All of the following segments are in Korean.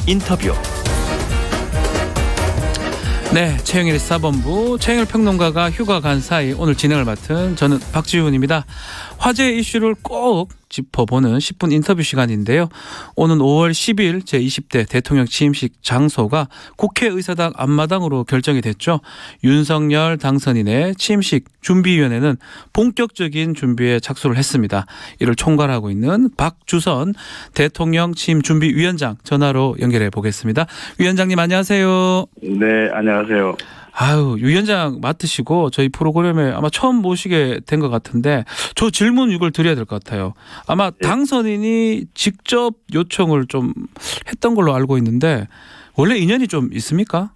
인터뷰. 네, 최영일의 시사본부 최영일 평론가가 휴가 간 사이 오늘 진행을 맡은 저는 박지훈입니다. 화제 이슈를 꼭 짚어보는 10분 인터뷰 시간인데요. 오는 5월 10일 제20대 대통령 취임식 장소가 국회의사당 앞마당으로 결정이 됐죠. 윤석열 당선인의 취임식 준비위원회는 본격적인 준비에 착수를 했습니다. 이를 총괄하고 있는 박주선 대통령 취임 준비위원장 전화로 연결해 보겠습니다. 위원장님 안녕하세요. 네, 안녕하세요. 아유, 위원장 맡으시고 저희 프로그램에 아마 처음 모시게 된 것 같은데 저 질문 이걸 드려야 될 것 같아요. 아마 당선인이 직접 요청을 좀 했던 걸로 알고 있는데 원래 인연이 좀 있습니까?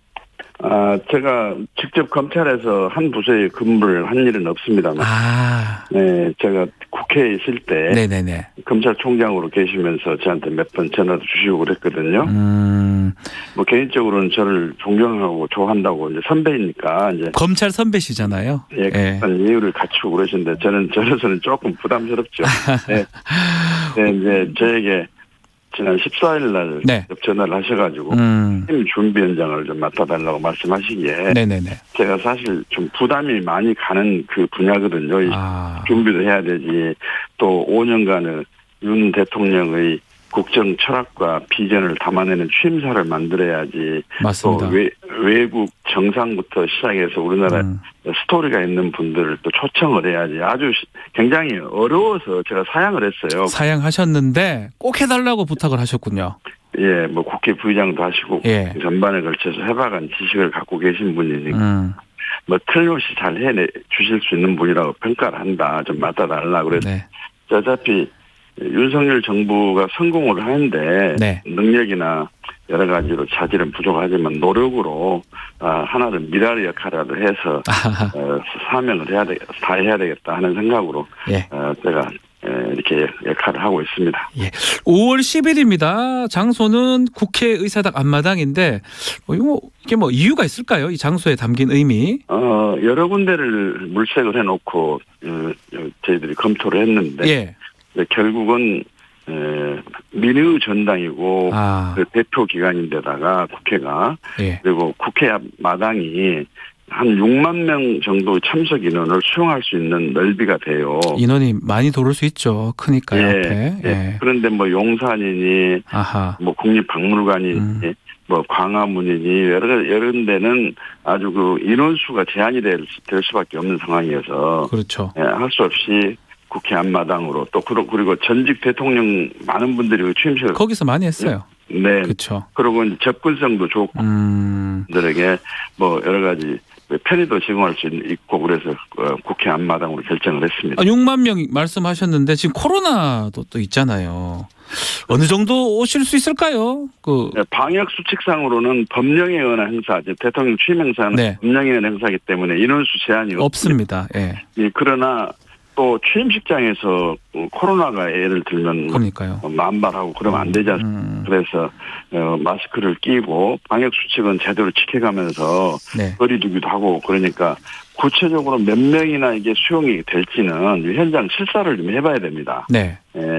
제가 직접 검찰에서 한 부서에 근무를 한 일은 없습니다만. 네, 제가 국회에 있을 때. 네네네. 검찰총장으로 계시면서 저한테 몇 번 전화도 주시고 그랬거든요. 뭐 개인적으로는 저를 존경하고 좋아한다고 이제 선배이니까 이제. 검찰 선배시잖아요. 예, 그런 이유를 갖추고 그러시는데 저로서는 조금 부담스럽죠. 네. 네, 이제 저에게 지난 14일 날 전화를 하셔가지고 팀 준비위원장을 좀 맡아달라고 말씀하시기에 네네네. 제가 사실 좀 부담이 많이 가는 그 분야거든요. 준비도 해야 되지. 또 5년간의 윤 대통령의 국정 철학과 비전을 담아내는 취임사를 만들어야지. 맞습니다. 또 외국 정상부터 시작해서 우리나라 스토리가 있는 분들을 또 초청을 해야지. 아주 굉장히 어려워서 제가 사양을 했어요. 사양하셨는데 꼭 해달라고 부탁을 하셨군요. 예, 뭐 국회 부의장도 하시고 전반에 걸쳐서 해박한 지식을 갖고 계신 분이니까 뭐 틀림없이 잘 해내 주실 수 있는 분이라고 평가를 한다. 좀 맡아달라고 그래서 어차피 윤석열 정부가 성공을 하는데 능력이나 여러 가지로 자질은 부족하지만 노력으로 하나를 미랄의 역할이라도 해서 사명을 다 해야 되겠다 하는 생각으로 제가 이렇게 역할을 하고 있습니다. 5월 10일입니다. 장소는 국회의사당 앞마당인데 이게 뭐 이유가 있을까요? 이 장소에 담긴 의미? 여러 군데를 물색을 해놓고 저희들이 검토를 했는데 결국은 민의 전당이고 그 대표 기관인데다가 국회가 그리고 국회 앞 마당이 한 6만 명 정도의 참석 인원을 수용할 수 있는 넓이가 돼요. 인원이 많이 도를 수 있죠. 크니까요. 앞에. 그런데 뭐 용산이니 뭐 국립박물관이니 뭐 광화문이니 여러 데는 아주 그 인원수가 제한이 될 수밖에 없는 상황이어서 그렇죠. 할 수 없이 국회 앞마당으로 또 그리고 전직 대통령 많은 분들이 취임식을 거기서 많이 했어요. 네, 그렇죠. 그리고 접근성도 좋고 분들에게 뭐 여러 가지 편의도 제공할 수 있고 그래서 국회 앞마당으로 결정을 했습니다. 6만 명 말씀하셨는데 지금 코로나도 또 있잖아요. 어느 정도 오실 수 있을까요? 방역 수칙상으로는 법령에 의한 행사, 대통령 취임 행사는 법령에 의한 행사이기 때문에 인원수 제한이 없습니다. 그러나 또 취임식장에서 코로나가 예를 들면 만발하고 그러면 안 되지 않습니까? 그래서 마스크를 끼고 방역 수칙은 제대로 지켜가면서 거리 두기도 하고 그러니까 구체적으로 몇 명이나 이게 수용이 될지는 현장 실사를 좀 해봐야 됩니다.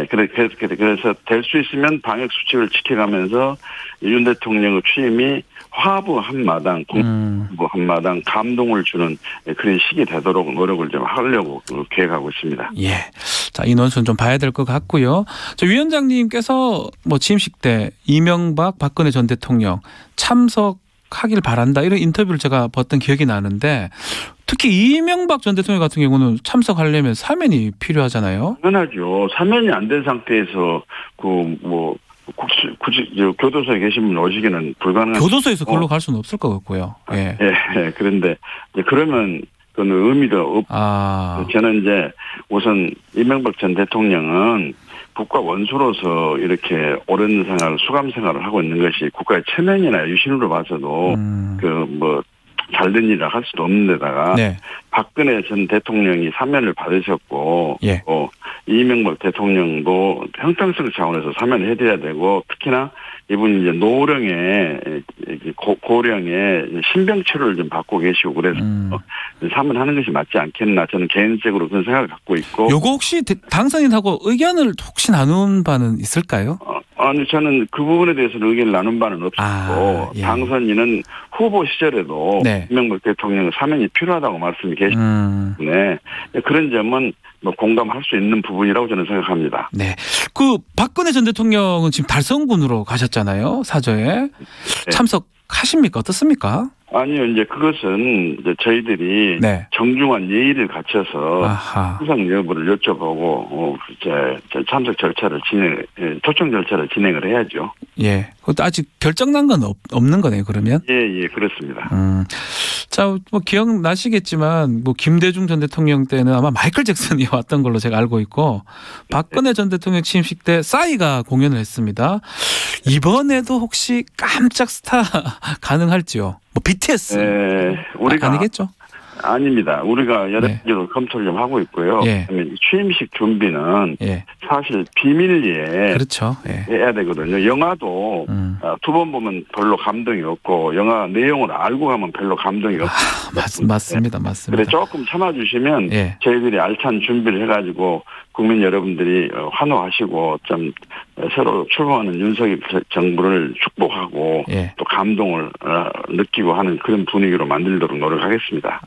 그래서 될 수 있으면 방역 수칙을 지켜가면서 윤 대통령의 취임이 화합의 한마당, 공부 한마당, 감동을 주는 그런 시기 되도록 노력을 좀 하려고 계획하고 있습니다. 자, 인원수는 좀 봐야 될 것 같고요. 저 위원장님께서 뭐 취임식 때 이명박, 박근혜 전 대통령 참석하길 바란다 이런 인터뷰를 제가 봤던 기억이 나는데 특히 이명박 전 대통령 같은 경우는 참석하려면 사면이 필요하잖아요. 당연하죠. 사면이 안 된 상태에서 굳이 교도소에 계신 분 오시기는 불가능한. 교도소에서 걸로 갈 수는 없을 것 같고요. 그런데 그러면 그건 의미도 없고 저는 이제 우선 이명박 전 대통령은 국가 원수로서 이렇게 오랜 생활, 수감 생활을 하고 있는 것이 국가의 체면이나 유신으로 봐서도 잘된 일을 할 수도 없는 데다가 박근혜 전 대통령이 사면을 받으셨고 이명박 대통령도 형평성 차원에서 사면을 해드려야 되고 특히나 이분이 이제 노령의 고령의 신병 치료를 좀 받고 계시고 그래서 사면하는 것이 맞지 않겠나 저는 개인적으로 그런 생각을 갖고 있고. 요거 혹시 당선인하고 의견을 혹시 나눈 바는 있을까요? 아니, 저는 그 부분에 대해서는 의견을 나눈 바는 없었고, 예. 당선인은 후보 시절에도 네. 이명박 대통령 사면이 필요하다고 말씀이 계시기 때문에 그런 점은 뭐 공감할 수 있는 부분이라고 저는 생각합니다. 네. 그 박근혜 전 대통령은 지금 달성군으로 가셨잖아요. 사저에. 네. 참석하십니까? 어떻습니까? 아니요, 이제 그것은 이제 저희들이 네. 정중한 예의를 갖춰서 아하. 수상 여부를 여쭤보고 참석 절차를 초청 절차를 진행을 해야죠. 예. 그것도 아직 결정난 건 없는 거네요. 그러면. 예, 그렇습니다. 자, 뭐 기억나시겠지만 뭐 김대중 전 대통령 때는 아마 마이클 잭슨이 왔던 걸로 제가 알고 있고 박근혜 전 대통령 취임식 때 싸이가 공연을 했습니다. 이번에도 혹시 깜짝 스타 가능할지요? 뭐 BTS 우리가 아니겠죠? 아닙니다. 우리가 여러 가지로 검토를 좀 하고 있고요. 예. 취임식 준비는 사실 비밀리에 그렇죠. 해야 되거든요. 영화도 두 번 보면 별로 감동이 없고 영화 내용을 알고 가면 별로 감동이 없고 맞습니다. 그래 조금 참아주시면 저희들이 알찬 준비를 해가지고 국민 여러분들이 환호하시고 좀 새로 출범하는 윤석열 정부를 축복하고 또 감동을 느끼고 하는 그런 분위기로 만들도록 노력하겠습니다.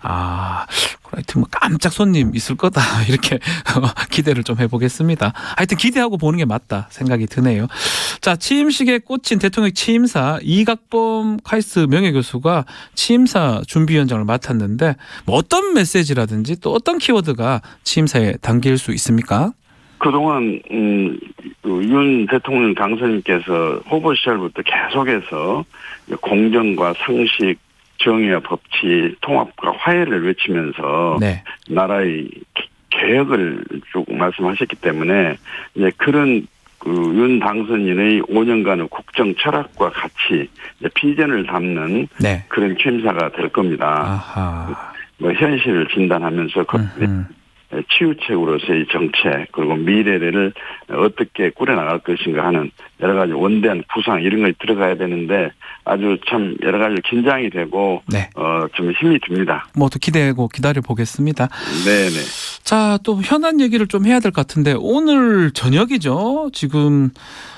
하여튼 뭐 깜짝 손님 있을 거다 이렇게 기대를 좀 해보겠습니다. 하여튼 기대하고 보는 게 맞다 생각이 드네요. 자, 취임식에 꽂힌 대통령 취임사 이각범 카이스트 명예교수가 취임사 준비위원장을 맡았는데 뭐 어떤 메시지라든지 또 어떤 키워드가 취임사에 담길 수 있습니까? 그동안 윤 대통령 당선인께서 후보 시절부터 계속해서 공정과 상식, 정의와 법치, 통합과 화해를 외치면서 나라의 개혁을 쭉 말씀하셨기 때문에 이제 그런 윤 당선인의 5년간의 국정 철학과 같이 비전을 담는 그런 취임사가 될 겁니다. 뭐 현실을 진단하면서 치유책으로서의 정책 그리고 미래를 어떻게 꾸려나갈 것인가 하는 여러 가지 원대한 구상 이런 것이 들어가야 되는데 아주 참 여러 가지 긴장이 되고 좀 힘이 듭니다. 뭐 또 기대하고 기다려 보겠습니다. 네네. 자, 또 현안 얘기를 좀 해야 될 것 같은데 오늘 저녁이죠. 지금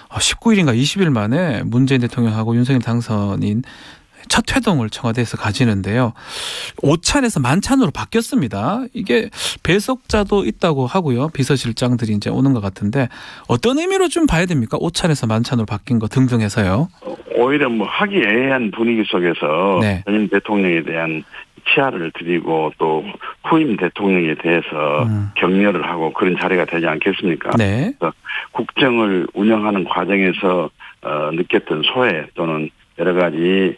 19일인가 20일 만에 문재인 대통령하고 윤석열 당선인 첫 회동을 청와대에서 가지는데요. 오찬에서 만찬으로 바뀌었습니다. 이게 배석자도 있다고 하고요. 비서실장들이 이제 오는 것 같은데 어떤 의미로 좀 봐야 됩니까? 오찬에서 만찬으로 바뀐 거 등등 해서요. 오히려 뭐 화기애애한 분위기 속에서 전임 대통령에 대한 치하를 드리고 또 후임 대통령에 대해서 격려를 하고 그런 자리가 되지 않겠습니까? 그래서 국정을 운영하는 과정에서 느꼈던 소회 또는 여러 가지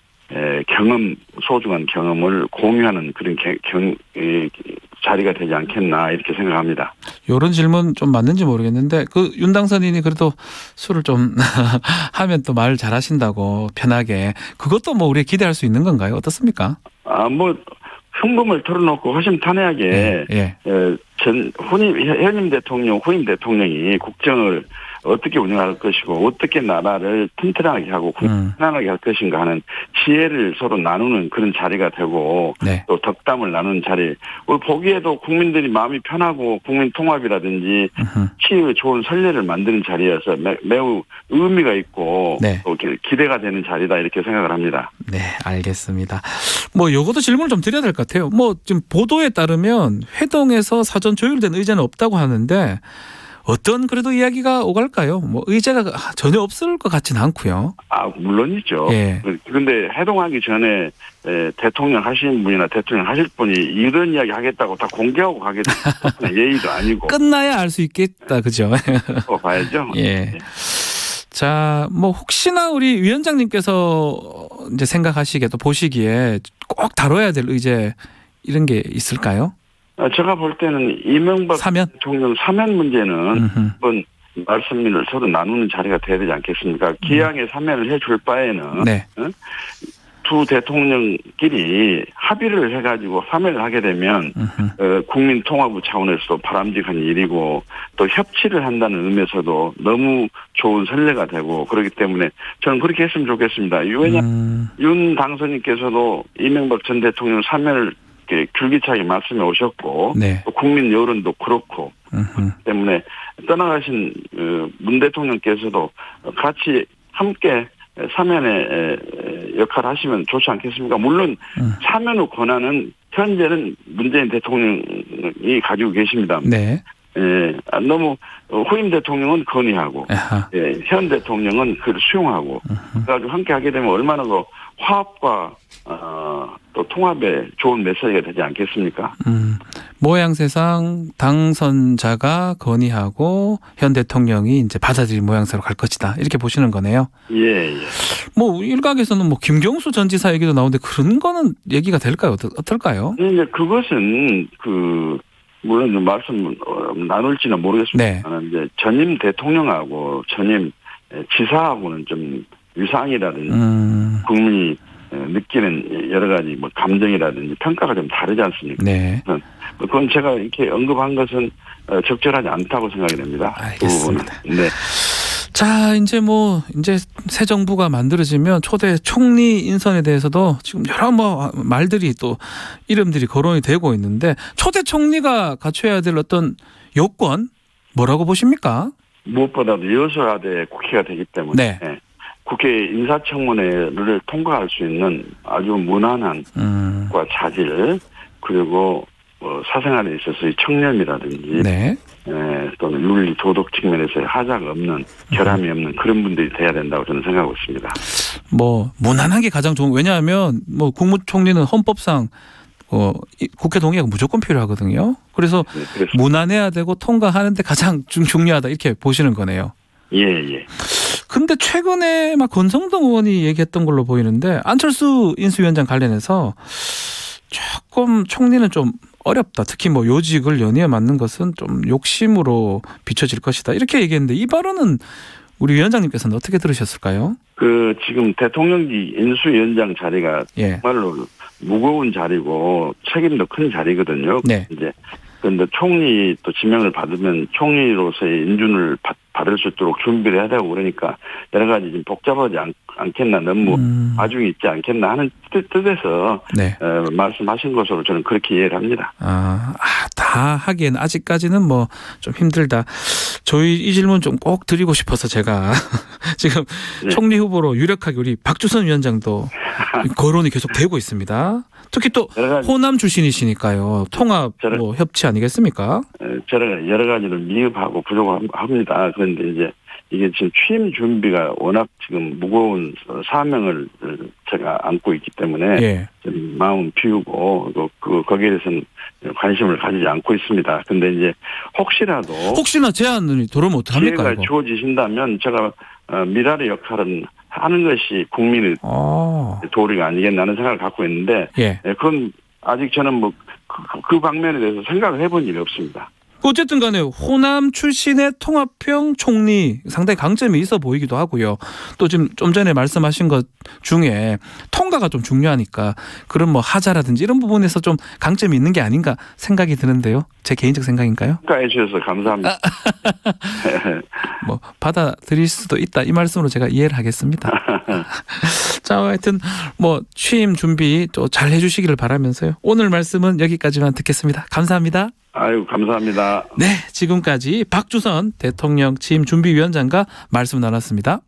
소중한 경험을 공유하는 그런 자리가 되지 않겠나 이렇게 생각합니다. 이런 질문 좀 맞는지 모르겠는데 그 윤 당선인이 그래도 술을 좀 하면 또 말 잘하신다고 편하게 그것도 뭐 우리 기대할 수 있는 건가요? 어떻습니까? 뭐 흥분을 털어놓고 허심탄회하게 현임 대통령, 후임 대통령이 국정을 어떻게 운영할 것이고 어떻게 나라를 튼튼하게 하고 편안하게 할 것인가 하는 지혜를 서로 나누는 그런 자리가 되고 또 덕담을 나누는 자리. 보기에도 국민들이 마음이 편하고 국민 통합이라든지 치유 좋은 선례를 만드는 자리여서 매우 의미가 있고 또 기대가 되는 자리다 이렇게 생각을 합니다. 네, 알겠습니다. 뭐 요것도 질문을 좀 드려야 될 것 같아요. 뭐 지금 보도에 따르면 회동에서 사전 조율된 의제는 없다고 하는데 어떤 그래도 이야기가 오갈까요? 뭐 의제가 전혀 없을 것 같지는 않고요. 물론이죠. 그런데 회동하기 전에 대통령 하시는 분이나 대통령 하실 분이 이런 이야기 하겠다고 다 공개하고 가게 되는 예의도 아니고. 끝나야 알 수 있겠다, 그죠? 봐야죠. 자, 뭐 혹시나 우리 위원장님께서 이제 생각하시기에 또 보시기에 꼭 다뤄야 될 의제 이런 게 있을까요? 제가 볼 때는 이명박 대통령 사면 문제는 한번 말씀을 서로 나누는 자리가 돼야 되지 않겠습니까? 기왕에 사면을 해줄 바에는 두 대통령끼리 합의를 해가지고 사면을 하게 되면 국민 통합부 차원에서도 바람직한 일이고 또 협치를 한다는 의미에서도 너무 좋은 선례가 되고 그렇기 때문에 저는 그렇게 했으면 좋겠습니다. 왜냐하면 윤 당선인께서도 이명박 전 대통령 사면을 이렇게 줄기차게 말씀해 오셨고 네. 또 국민 여론도 그렇고 그렇기 때문에 떠나가신 문 대통령께서도 같이 함께 사면의 역할을 하시면 좋지 않겠습니까? 물론 사면의 권한은 현재는 문재인 대통령이 가지고 계십니다. 네. 너무 후임 대통령은 건의하고 현 대통령은 그를 수용하고 그래가지고 함께 하게 되면 얼마나 그 화합과 또 통합에 좋은 메시지가 되지 않겠습니까? 모양새상 당선자가 건의하고 현 대통령이 이제 받아들인 모양새로 갈 것이다. 이렇게 보시는 거네요. 예. 뭐 일각에서는 뭐 김경수 전 지사 얘기도 나오는데 그런 거는 얘기가 될까요? 어떨까요? 이제 그것은 물론 좀 말씀 나눌지는 모르겠습니다만 네. 이제 전임 대통령하고 전임 지사하고는 좀 위상이라든지 국민이 느끼는 여러 가지 뭐 감정이라든지 평가가 좀 다르지 않습니까? 네. 그건 제가 이렇게 언급한 것은 적절하지 않다고 생각이 됩니다. 알겠습니다. 그 부분은. 네. 자, 이제 새 정부가 만들어지면 초대 총리 인선에 대해서도 지금 여러 말들이 또 이름들이 거론이 되고 있는데 초대 총리가 갖춰야 될 어떤 요건 뭐라고 보십니까? 무엇보다도 여소야대 국회가 되기 때문에 국회 인사청문회를 통과할 수 있는 아주 무난한 과 자질 그리고 사생활에 있어서의 청렴이라든지 또는 윤리 도덕 측면에서의 하자가 없는 결함이 없는 그런 분들이 돼야 된다고 저는 생각하고 있습니다. 무난한 게 가장 좋은 왜냐하면 국무총리는 헌법상 국회 동의가 무조건 필요하거든요. 그래서 무난해야 되고 통과하는데 가장 중요하다 이렇게 보시는 거네요. 예. 근데 최근에 권성동 의원이 얘기했던 걸로 보이는데 안철수 인수위원장 관련해서 조금 총리는 좀 어렵다. 특히 요직을 연이어 맡는 것은 좀 욕심으로 비춰질 것이다. 이렇게 얘기했는데 이 발언은 우리 위원장님께서는 어떻게 들으셨을까요? 지금 대통령직 인수위원장 자리가 정말로 무거운 자리고 책임도 큰 자리거든요. 이제 그런데 총리 또 지명을 받으면 총리로서의 인준을 받을 수 있도록 준비를 해야 되고 그러니까 여러 가지 좀 복잡하지 않겠나 너무 과중이 있지 않겠나 하는 뜻에서 말씀하신 것으로 저는 그렇게 이해를 합니다. 다 하기에는 아직까지는 좀 힘들다. 저희 이 질문 좀 꼭 드리고 싶어서 제가 지금 총리 후보로 유력하게 우리 박주선 위원장도 거론이 계속 되고 있습니다. 특히 또 호남 출신이시니까요. 통합 협치 아니겠습니까? 여러 가지를 미흡하고 부족합니다. 그런데 이제 이게 지금 취임 준비가 워낙 지금 무거운 사명을 제가 안고 있기 때문에 좀 마음 비우고 거기에 대해서는 관심을 가지지 않고 있습니다. 그런데 이제 혹시나 제안을 들어오면 어떡합니까? 기회가 주어지신다면 제가 미랄의 역할은 하는 것이 국민의 도리가 아니겠나 하는 생각을 갖고 있는데 그건 아직 저는 그 방면에 대해서 생각을 해본 일이 없습니다. 어쨌든 간에 호남 출신의 통합형 총리 상당히 강점이 있어 보이기도 하고요. 또 지금 좀 전에 말씀하신 것 중에 통과가 좀 중요하니까 그런 하자라든지 이런 부분에서 좀 강점이 있는 게 아닌가 생각이 드는데요. 제 개인적 생각인가요? 평가해 주셔서 감사합니다. 받아들일 수도 있다 이 말씀으로 제가 이해를 하겠습니다. 자, 하여튼 취임 준비 또 잘 해주시기를 바라면서요. 오늘 말씀은 여기까지만 듣겠습니다. 감사합니다. 감사합니다. 네, 지금까지 박주선 대통령 취임 준비위원장과 말씀 나눴습니다.